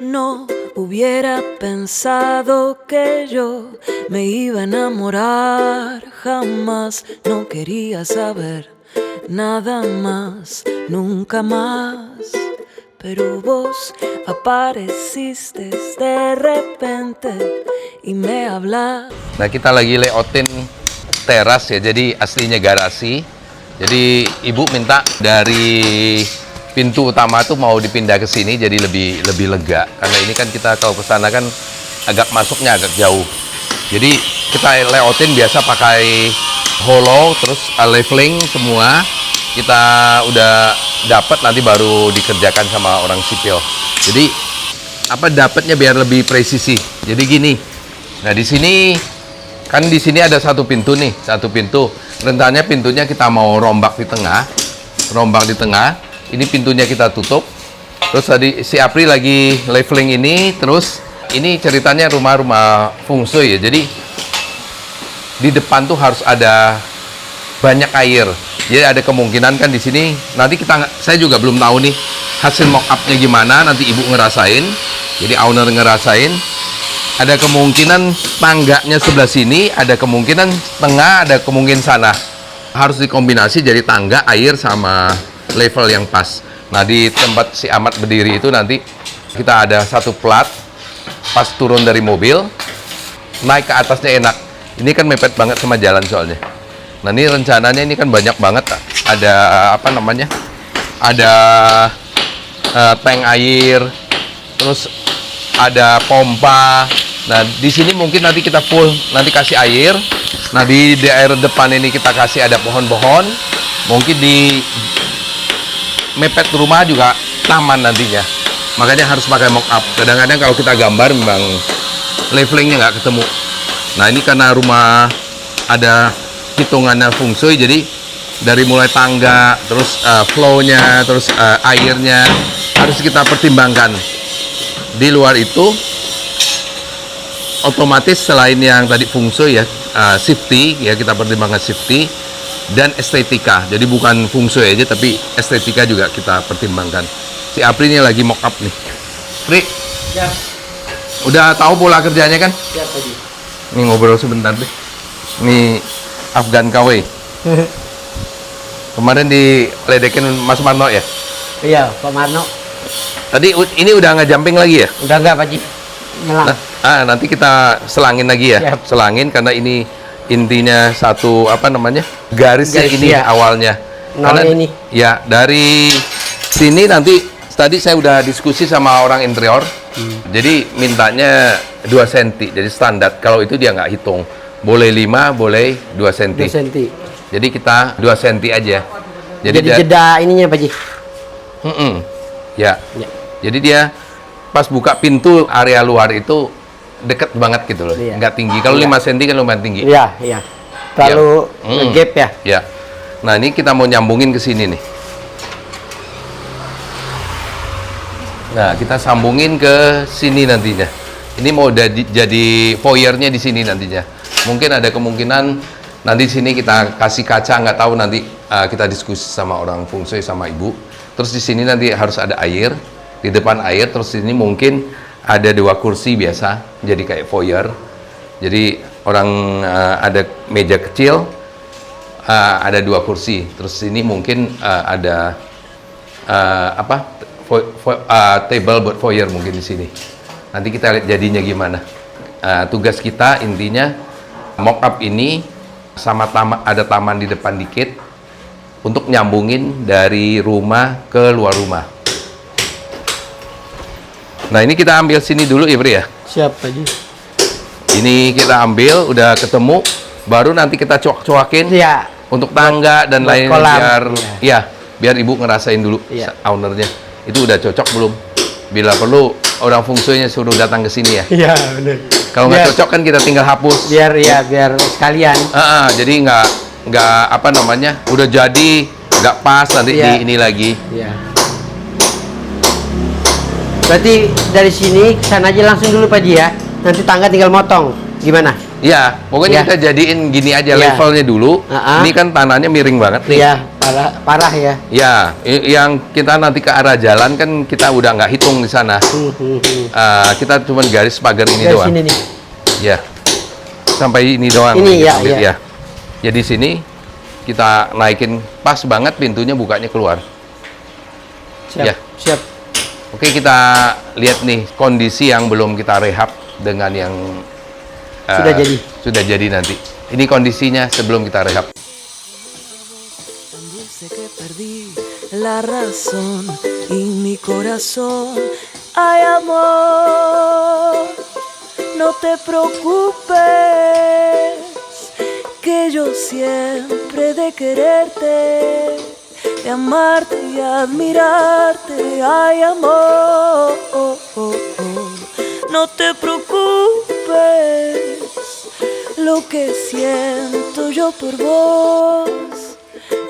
no hubiera pensado que yo me iba a enamorar jamás. No quería saber nada más, nunca más. Pero vos apareciste de repente y me hablas. Nah, kita lagi layoutin teras ya, jadi aslinya garasi. Jadi ibu minta dari pintu utama tuh mau dipindah ke sini jadi lebih lega. Karena ini kan kita kalau ke sana kan agak masuknya agak jauh. Jadi kita layoutin biasa pakai hollow terus leveling semua. Kita udah dapat, nanti baru dikerjakan sama orang sipil. Jadi apa dapatnya biar lebih presisi. Jadi gini. Nah, di sini kan di sini ada satu pintu nih, satu pintu. Rencananya pintunya kita mau rombak di tengah. Rombak di tengah. Ini pintunya kita tutup. Terus tadi si Apri lagi leveling ini, terus ini ceritanya rumah-rumah feng shui ya. Jadi di depan tuh harus ada banyak air. Jadi ada kemungkinan kan di sini nanti saya juga belum tahu nih hasil mock up-nya gimana, nanti ibu ngerasain. Jadi owner ngerasain. Ada kemungkinan tangganya sebelah sini, ada kemungkinan tengah, ada kemungkinan sana. Harus dikombinasi jadi tangga, air, sama level yang pas. Nah, di tempat si Ahmad berdiri itu nanti kita ada satu plat, pas turun dari mobil, naik ke atasnya enak. Ini kan mepet banget sama jalan soalnya. Nah, ini rencananya ini kan banyak banget, ada apa namanya, ada tank air, terus ada pompa. Nah, di sini mungkin nanti kita full, nanti kasih air. Nah, di daerah depan ini kita kasih ada pohon-pohon. Mungkin di mepet rumah juga taman nantinya. Makanya harus pakai mock up. Kadang-kadang kalau kita gambar memang levelingnya nggak ketemu. Nah, ini karena rumah ada hitungannya feng shui, jadi dari mulai tangga, terus flow-nya, terus airnya harus kita pertimbangkan. Di luar itu otomatis selain yang tadi feng shui ya, safety ya, kita pertimbangkan safety dan estetika. Jadi bukan feng shui aja tapi estetika juga kita pertimbangkan. Si Apri ini lagi mock up nih. Pri, ya. Udah tahu pola kerjanya kan? Ya, tadi. Nih ngobrol sebentar deh. Nih Afgan KW. Kemarin diledekin Mas Marno ya? Iya, Pak Marno. Tadi ini udah nggak jumping lagi ya? Udah nggak, Pak Ji. Nyelang. Nanti kita selangin lagi ya. Siap. Selangin karena ini intinya satu apa namanya? Garisnya Garis, ini ya. Awalnya. Nolnya Karena ini. ya dari sini nanti tadi saya udah diskusi sama orang interior. Jadi mintanya 2 cm. Jadi standar. Kalau itu dia nggak hitung. Boleh 5, boleh 2 cm. 2 cm. Jadi kita 2 cm aja. Jadi jeda ininya, Pak Ji. Ya. Ya. Jadi dia pas buka pintu area luar itu deket banget gitu loh, Iya. nggak tinggi. Kalau Iya. 5 cm kan lumayan tinggi. Iya, iya. Terlalu gap ya. Ya. Nah, ini kita mau nyambungin ke sini nih. Nah, kita sambungin ke sini nantinya. Ini mau jadi foyernya di sini nantinya. Mungkin ada kemungkinan nanti di sini kita kasih kaca, nggak tahu nanti kita diskusi sama orang feng shui sama ibu. Terus di sini nanti harus ada air, di depan air, terus ini mungkin ada 2 kursi biasa, jadi kayak foyer. Jadi orang ada meja kecil, ada 2 kursi. Terus ini mungkin ada table buat foyer mungkin di sini. Nanti kita lihat jadinya gimana. Tugas kita intinya mock up ini sama ada taman di depan dikit untuk nyambungin dari rumah ke luar rumah. Nah, ini kita ambil sini dulu ya, Bri ya. Siap, Pak Ji. Ini kita ambil, udah ketemu, baru nanti kita coak-coakin Iya. untuk tangga dan Buat lainnya kolam. biar ya, biar ibu ngerasain dulu Iya. ownernya. Itu udah cocok belum? Bila perlu orang feng shui-nya suruh datang ke sini ya. Iya, benar. Kalau nggak cocok kan kita tinggal hapus. Biar sekalian. Jadi nggak apa namanya, udah jadi nggak pas nanti Iya. di ini lagi. Iya. Berarti dari sini ke sana aja langsung dulu, Pak Ji ya. Nanti tangga tinggal motong. Gimana? Iya, pokoknya Iya. kita jadiin gini aja Iya. levelnya dulu. Uh-uh. Ini kan tanahnya miring banget nih. Iya, Parah ya. Ya, yang kita nanti ke arah jalan kan kita udah nggak hitung di sana. Kita cuma garis pagar ini Dari doang. sini nih. Ya, sampai ini doang. Ini ya, ambil, ya. Ya di sini kita naikin pas banget pintunya bukanya keluar. Siap. Ya. Siap. Oke, kita lihat nih kondisi yang belum kita rehab dengan yang Sudah jadi. Sudah jadi nanti. Ini kondisinya sebelum kita rehab. Tan dulce que perdí la razón y mi corazón. Ay, amor, no te preocupes, que yo siempre de quererte, de amarte y admirarte. Ay, amor, no te preocupes, lo que siento yo por vos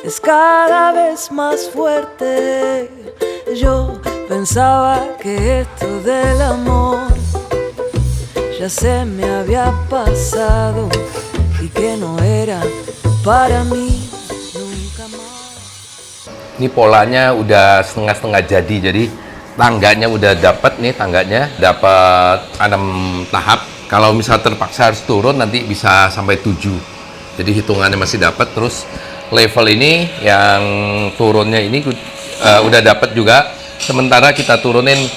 es cada vez más fuerte. Yo pensaba que esto del amor ya se me había pasado y que no era para mí nunca más. Ini polanya udah setengah-setengah jadi tangganya udah dapat nih, tangganya dapat 6 tahap. Kalau misal terpaksa harus turun nanti bisa sampai 7. Jadi hitungannya masih dapat. Terus level ini yang turunnya ini udah dapat juga. Sementara kita turunin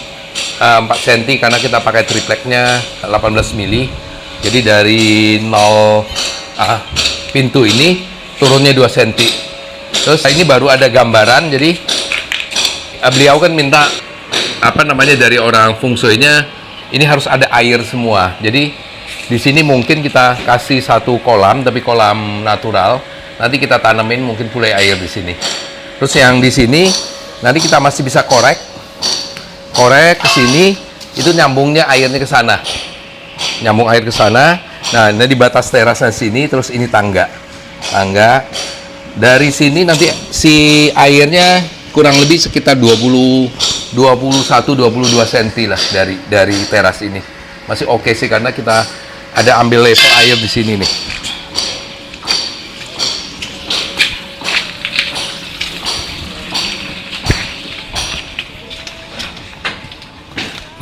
4 cm karena kita pakai tripleknya 18 mili. Jadi dari 0 pintu ini turunnya 2 cm. Terus ini baru ada gambaran. Jadi beliau kan minta dari orang feng shui-nya ini harus ada air semua. Jadi di sini mungkin kita kasih satu kolam, tapi kolam natural. Nanti kita tanemin mungkin pulai air di sini. Terus yang di sini nanti kita masih bisa korek ke sini, itu nyambungnya airnya ke sana. Nyambung air ke sana. Nah, ini di batas terasnya sini, terus ini tangga. Dari sini nanti si airnya kurang lebih sekitar 21-22 cm lah dari teras ini. Masih oke sih karena kita ada ambil level air di sini nih.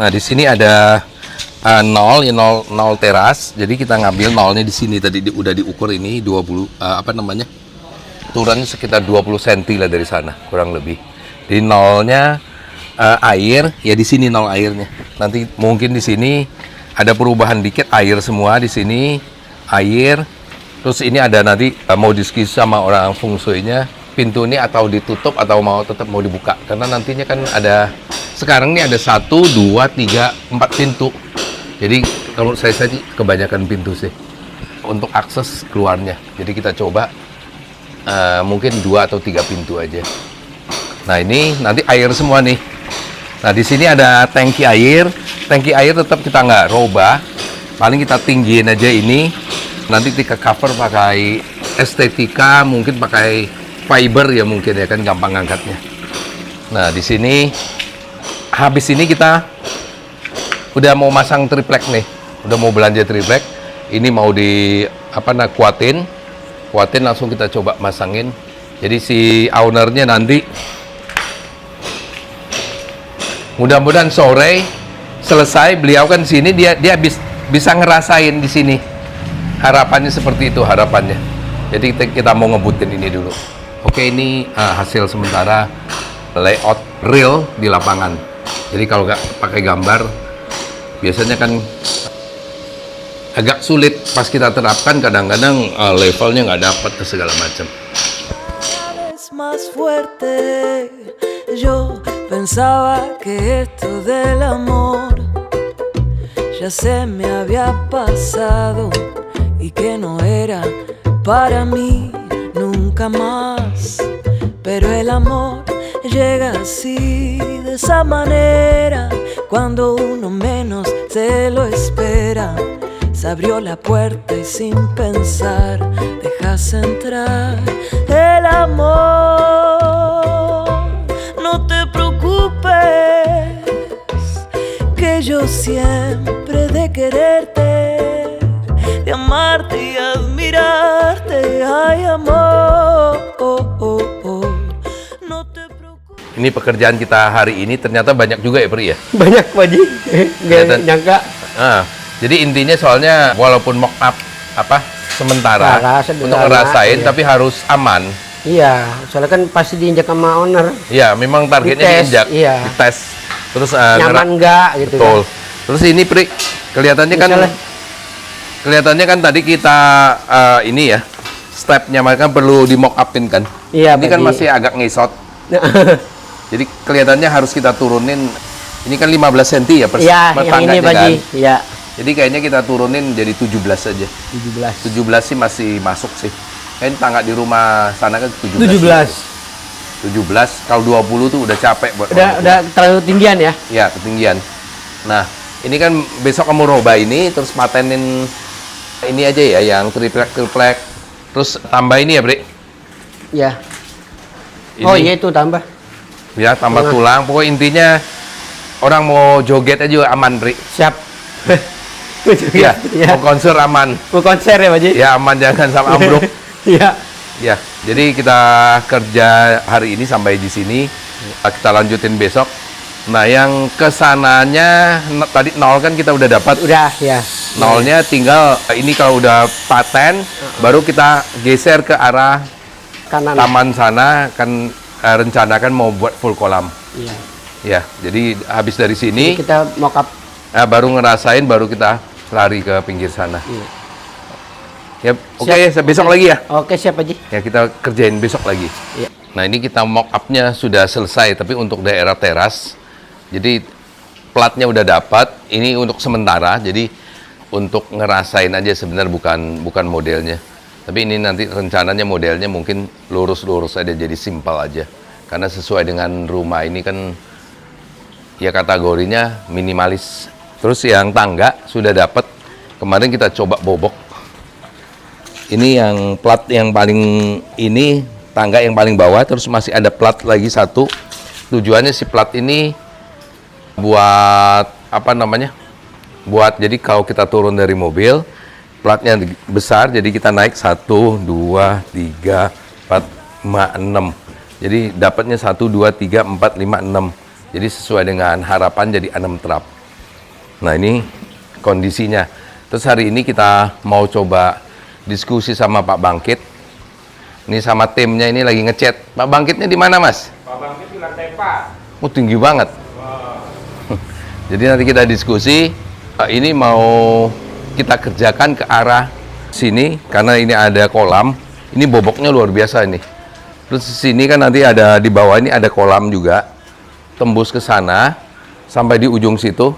Nah, di sini ada 0 teras. Jadi kita ngambil nolnya di sini tadi udah diukur ini 20 turunnya sekitar 20 cm lah dari sana kurang lebih. Di nolnya air ya di sini 0 airnya. Nanti mungkin di sini ada perubahan dikit, air semua di sini air. Terus ini ada nanti mau diskusi sama orang feng shui-nya pintu ini atau ditutup atau tetap mau dibuka karena nantinya kan ada sekarang ini ada 1, 2, 3, 4 pintu. Jadi kalau saya kebanyakan pintu sih untuk akses keluarnya. Jadi kita coba mungkin 2 atau 3 pintu aja. Nah, ini nanti air semua nih. Nah, di sini ada tangki air. Tangki air tetap kita nggak robah. Paling kita tinggiin aja ini. Nanti kita cover pakai estetika, mungkin pakai fiber ya mungkin ya kan gampang ngangkatnya. Nah, di sini habis ini kita udah mau masang triplek nih. Udah mau belanja triplek. Ini mau kuatin langsung kita coba masangin. Jadi si ownernya nanti mudah-mudahan sore selesai beliau kan sini dia bisa ngerasain di sini. Harapannya seperti itu harapannya. Jadi kita mau ngebutin ini dulu. Oke, ini hasil sementara layout real di lapangan. Jadi kalau nggak pakai gambar biasanya kan agak sulit pas kita terapkan, kadang-kadang levelnya nggak dapat ke segala macam. Más fuerte, yo pensaba que esto del amor ya se me había pasado y que no era para mí nunca más. Pero el amor llega así, de esa manera, cuando uno menos se lo espera. Se abrió la puerta y sin pensar dejas entrar el amor. No te preocupes, que yo siempre de quererte, de amarte y admirarte. Ay, amor, Ini pekerjaan kita hari ini ternyata banyak juga ya, Pri ya? Banyak Pak Haji. Nggak nyangka. Nah, jadi intinya soalnya walaupun mock up sementara untuk ngerasain, iya. tapi harus aman. Iya, soalnya kan pasti diinjak sama owner. Iya, memang targetnya Dites, diinjak, iya. dites. Terus Nyaman nggak gitu betul. kan. Terus ini Pri, kelihatannya kan tadi kita ini ya, stepnya mereka perlu di mock upin kan. Iya, ini kan masih agak ngesot. Jadi kelihatannya harus kita turunin. Ini kan 15 cm ya per Iya, per yang tangganya ini Pak Haji. kan. Iya. Jadi kayaknya kita turunin jadi 17 aja. 17. 17 sih masih masuk sih. Kayaknya tangga di rumah sana kan 17. 17. Kalau 20 tuh udah capek buat Udah terlalu tinggian ya? Ya, ketinggian. Nah, ini kan besok kamu roba ini, terus matenin ini aja ya, yang triplek. Terus tambah ini ya, Bre? Iya. Ini. Oh iya itu tambah. Ya, tambah tulang. Pokoknya intinya orang mau joget aja aman, Bre. Siap. Ya, mau konser aman. Mau konser ya, Pak Haji? Ya, aman, jangan sampai ambruk. Iya. Ya, jadi kita kerja hari ini sampai di sini. Kita lanjutin besok. Nah, yang kesananya tadi nol kan kita udah dapat. Udah, ya. Nolnya tinggal ini kalau udah paten, baru kita geser ke arah Kanan. taman sana, kan rencanakan mau buat full kolam. Iya. Ya, jadi habis dari sini, Jadi kita mock up. baru ngerasain, baru kita lari ke pinggir sana. Iya. Ya, oke, Siap. besok lagi ya. Oke, siap Haji. Ya, kita kerjain besok lagi. Iya. Nah, ini kita mock up-nya sudah selesai, tapi untuk daerah teras, jadi platnya udah dapat. Ini untuk sementara, jadi untuk ngerasain aja sebenarnya bukan modelnya. Tapi ini nanti rencananya modelnya mungkin lurus-lurus aja, jadi simpel aja. Karena sesuai dengan rumah ini kan ya kategorinya minimalis. Terus yang tangga sudah dapat. Kemarin kita coba bobok. Ini yang plat yang paling ini, tangga yang paling bawah, terus masih ada plat lagi satu. Tujuannya si plat ini buat apa namanya? Buat jadi kalau kita turun dari mobil, platnya besar, jadi kita naik 1, 2, 3, 4, 5, 6. Jadi dapatnya 1, 2, 3, 4, 5, 6. Jadi sesuai dengan harapan jadi 6 trap. Nah, ini kondisinya. Terus hari ini kita mau coba diskusi sama Pak Bangkit. Ini sama timnya ini lagi ngechat. Pak Bangkitnya di mana, Mas? Pak Bangkit di lantai 4. Oh, tinggi banget. Wow. Jadi nanti kita diskusi. Ini mau kita kerjakan ke arah sini karena ini ada kolam. Ini boboknya luar biasa ini. Terus di sini kan nanti ada di bawah ini ada kolam juga. Tembus ke sana sampai di ujung situ.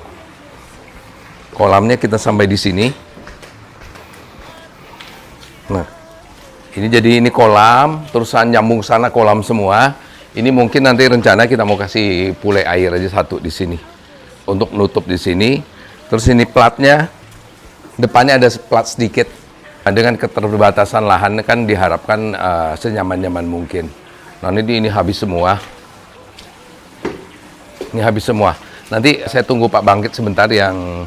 Kolamnya kita sampai di sini. Nah, ini jadi ini kolam, terusan nyambung sana kolam semua. Ini mungkin nanti rencana kita mau kasih pule air aja satu di sini untuk nutup di sini. Terus ini platnya, depannya ada plat sedikit. Dengan keterbatasan lahan kan diharapkan senyaman-nyaman mungkin. Nah, ini habis semua. Ini habis semua. Nanti saya tunggu Pak Bangkit sebentar yang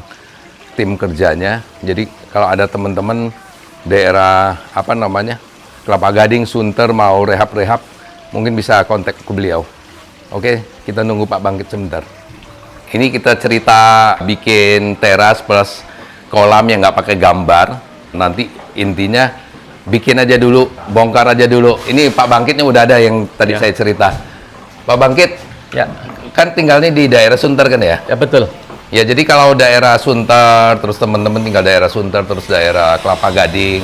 tim kerjanya. Jadi kalau ada teman-teman daerah apa namanya Kelapa Gading, Sunter mau rehab-rehab, mungkin bisa kontak ke beliau. Oke, kita nunggu Pak Bangkit sebentar. Ini kita cerita bikin teras plus kolam yang nggak pakai gambar. Nanti intinya bikin aja dulu, bongkar aja dulu. Ini Pak Bangkitnya udah ada yang tadi saya cerita. Pak Bangkit, Ya, kan tinggalnya di daerah Sunter kan ya? ya betul. Ya, jadi kalau daerah Sunter, terus teman-teman tinggal daerah Sunter, terus daerah Kelapa Gading,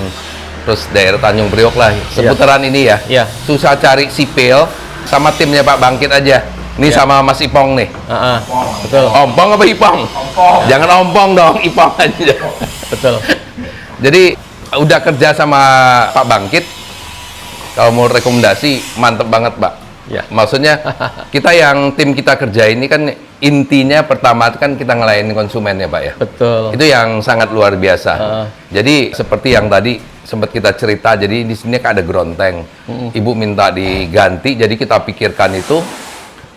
terus daerah Tanjung Priok lah, seputaran ini ya. Iya. Susah cari sipil sama timnya Pak Bangkit aja. Ini sama Mas Ipong nih. Betul. Ompong apa Ipong? Ompong. Jangan ompong dong, Ipong aja. Betul. Jadi udah kerja sama Pak Bangkit. Kalau mau rekomendasi, mantep banget, Pak. Ya. Maksudnya kita yang tim kita kerja ini kan intinya pertama kan kita ngelayanin konsumen ya, Pak ya. Betul. Itu yang sangat luar biasa. Jadi seperti yang tadi sempat kita cerita, jadi di sini kan ada gronteng. Ibu minta diganti, jadi kita pikirkan itu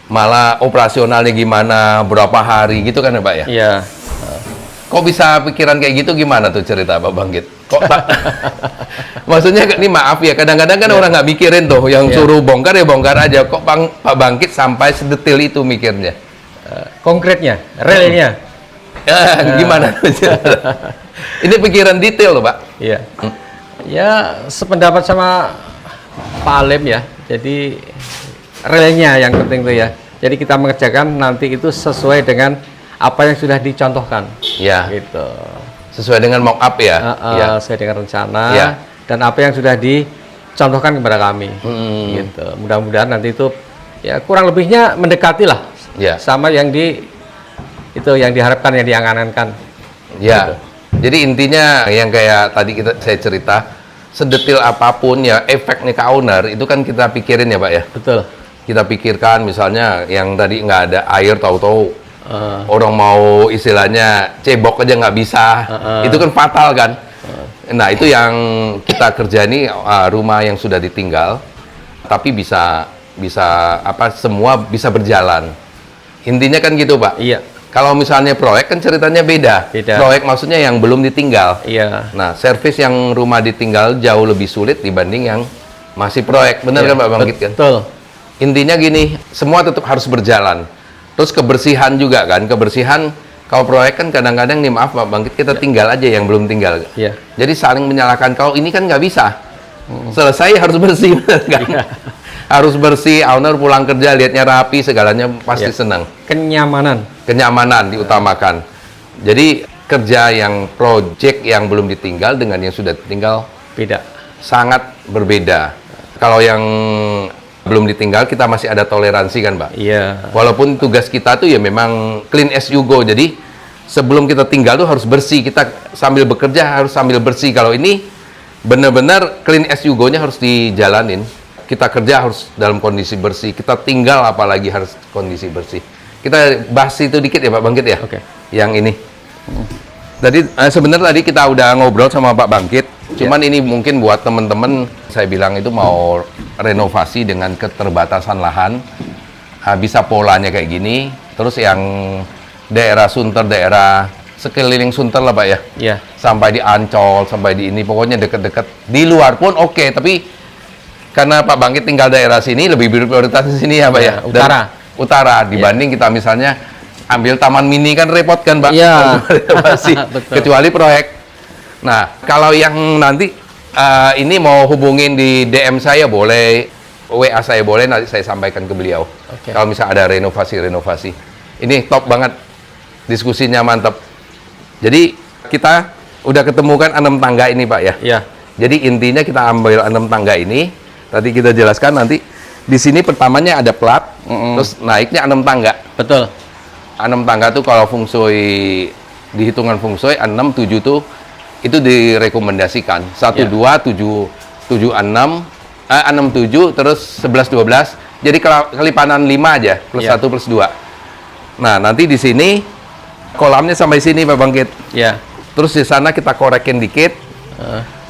malah operasionalnya gimana, berapa hari gitu kan ya, Pak ya. Iya. kok bisa pikiran kayak gitu, gimana tuh cerita Pak Bangkit? Kok tak? Maksudnya ini maaf ya, kadang-kadang kan orang nggak mikirin tuh, yang suruh bongkar ya bongkar aja. Kok Pak Bangkit sampai sedetil itu mikirnya? Konkretnya, realnya. Gimana? Ini pikiran detail loh Pak. Iya. Ya sependapat sama Pak Alim ya. Jadi realnya yang penting tuh ya. Jadi kita mengerjakan nanti itu sesuai dengan apa yang sudah dicontohkan. Ya. Gitu. Sesuai dengan mock up ya. Ya. Sesuai dengan rencana Ya. dan apa yang sudah dicontohkan kepada kami. Gitu. Mudah-mudahan nanti itu ya kurang lebihnya mendekati lah. Ya. Sama yang yang diharapkan, yang diangan-angankan. Ya. Jadi intinya yang kayak tadi saya cerita, sedetil apapun ya efeknya ke owner itu kan kita pikirin ya Pak ya. Betul. Kita pikirkan misalnya yang tadi nggak ada air, tahu-tahu orang mau istilahnya cebok aja nggak bisa, itu kan fatal kan. Nah itu yang kita kerja ini, rumah yang sudah ditinggal tapi bisa semua bisa berjalan. Intinya kan gitu Pak. Iya. Kalau misalnya proyek kan ceritanya beda. Proyek maksudnya yang belum ditinggal. Iya. Nah, servis yang rumah ditinggal jauh lebih sulit dibanding yang masih proyek. Benar kan Pak Bangkit kan? Betul. Intinya gini, semua tetap harus berjalan. Terus kebersihan juga kan, kebersihan kalau proyek kan kadang-kadang nih maaf Pak Bangkit, kita tinggal aja yang belum tinggal. Iya. Jadi saling menyalahkan, kalau ini kan nggak bisa. Selesai harus bersih, bener kan? Harus bersih, owner pulang kerja lihatnya rapi, segalanya pasti senang. Kenyamanan diutamakan. Jadi kerja yang project yang belum ditinggal dengan yang sudah ditinggal Beda. sangat berbeda. Kalau yang belum ditinggal kita masih ada toleransi kan Pak. Iya. Walaupun tugas kita tuh ya memang clean as you go. Jadi sebelum kita tinggal tuh harus bersih. Kita sambil bekerja harus sambil bersih. Kalau ini benar-benar clean as you go-nya harus dijalanin. Kita kerja harus dalam kondisi bersih. Kita tinggal apalagi harus kondisi bersih. Kita bahas itu dikit ya Pak Bangkit ya. Oke. Yang ini. Tadi sebenarnya tadi kita udah ngobrol sama Pak Bangkit. Cuman ini mungkin buat teman-teman saya bilang itu mau renovasi dengan keterbatasan lahan. Bisa polanya kayak gini. Terus yang daerah Sunter, daerah sekeliling Sunter lah Pak ya. Iya. Sampai di Ancol, sampai di ini pokoknya deket-deket. Di luar pun oke, tapi karena Pak Bangkit tinggal daerah sini lebih prioritas di sini ya Pak ya. Utara. Utara dibanding kita misalnya ambil taman mini kan repot kan Pak. Iya. Betul. Kecuali proyek. Nah, kalau yang nanti ini mau hubungin di DM saya boleh, WA saya boleh, nanti saya sampaikan ke beliau. Oke. Kalau misalnya ada renovasi. Ini top banget. Diskusinya mantap. Jadi kita udah ketemukan 6 tangga ini Pak ya. Iya. Jadi intinya kita ambil 6 tangga ini. Tadi kita jelaskan nanti di sini pertamanya ada plat, terus naiknya 6 tangga. Betul. 6 tangga tuh kalau feng shui, dihitungan feng shui 6, 7 tuh itu direkomendasikan. 1, 2, 7, 6, 7, terus 11, 12. Jadi kelipanan 5 aja, plus 1 plus 2. Nah, nanti di sini kolamnya sampai sini Pak Bangkit. Iya. Terus di sana kita korekin dikit,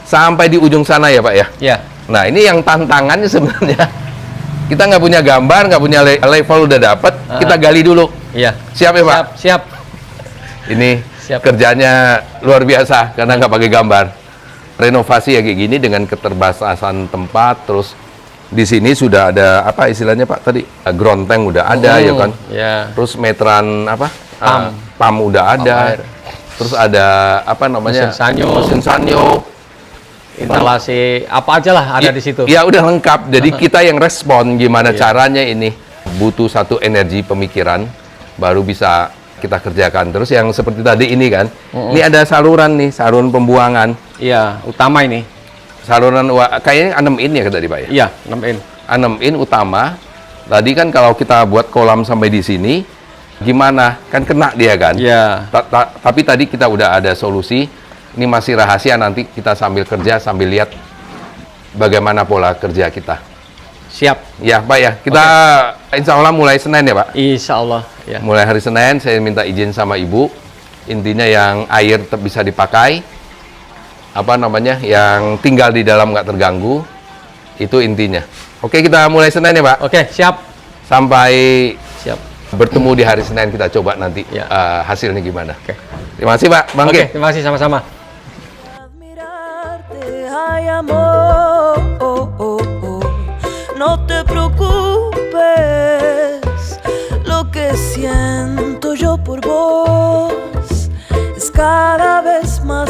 sampai di ujung sana ya Pak ya. Iya. Nah, ini yang tantangannya sebenarnya. Kita nggak punya gambar, nggak punya level udah dapet, kita gali dulu. Iya. Siap ya Pak? Siap. Ini Siap. kerjanya luar biasa karena nggak pakai gambar. Renovasi ya kayak gini dengan keterbatasan tempat, terus di sini sudah ada apa istilahnya Pak tadi? Ground tank udah ada ya kan? Iya. Terus meteran apa? Pump. Pump udah ada. air. Terus ada apa namanya? Mesin sanyo. Instalasi apa aja lah ada di situ. Ya udah lengkap. Jadi kita yang respon gimana caranya ini. Butuh satu energi pemikiran baru bisa kita kerjakan. Terus yang seperti tadi ini kan. Ini ada saluran nih, saluran pembuangan. Iya, utama ini. Saluran kayaknya 6 in ya tadi Pak ya? Iya, 6 in. 6 in utama. Tadi kan kalau kita buat kolam sampai di sini gimana? Kan kena dia kan? Iya. Tapi tadi kita udah ada solusi. Ini masih rahasia, nanti kita sambil kerja, sambil lihat bagaimana pola kerja kita. Siap. Ya Pak ya, kita insya Allah mulai Senin ya Pak? Insya Allah. Ya. Mulai hari Senin, saya minta izin sama Ibu. Intinya yang air tetap bisa dipakai. Apa namanya, yang tinggal di dalam nggak terganggu. Itu intinya. Oke, kita mulai Senin ya Pak? Oke, siap. Sampai Siap. bertemu di hari Senin, kita coba nanti Ya. hasilnya gimana. Terima kasih Pak Bangke. Oke, terima kasih sama-sama. Admirarte hay amor, no te preocupes, lo que siento yo por vos es cada vez más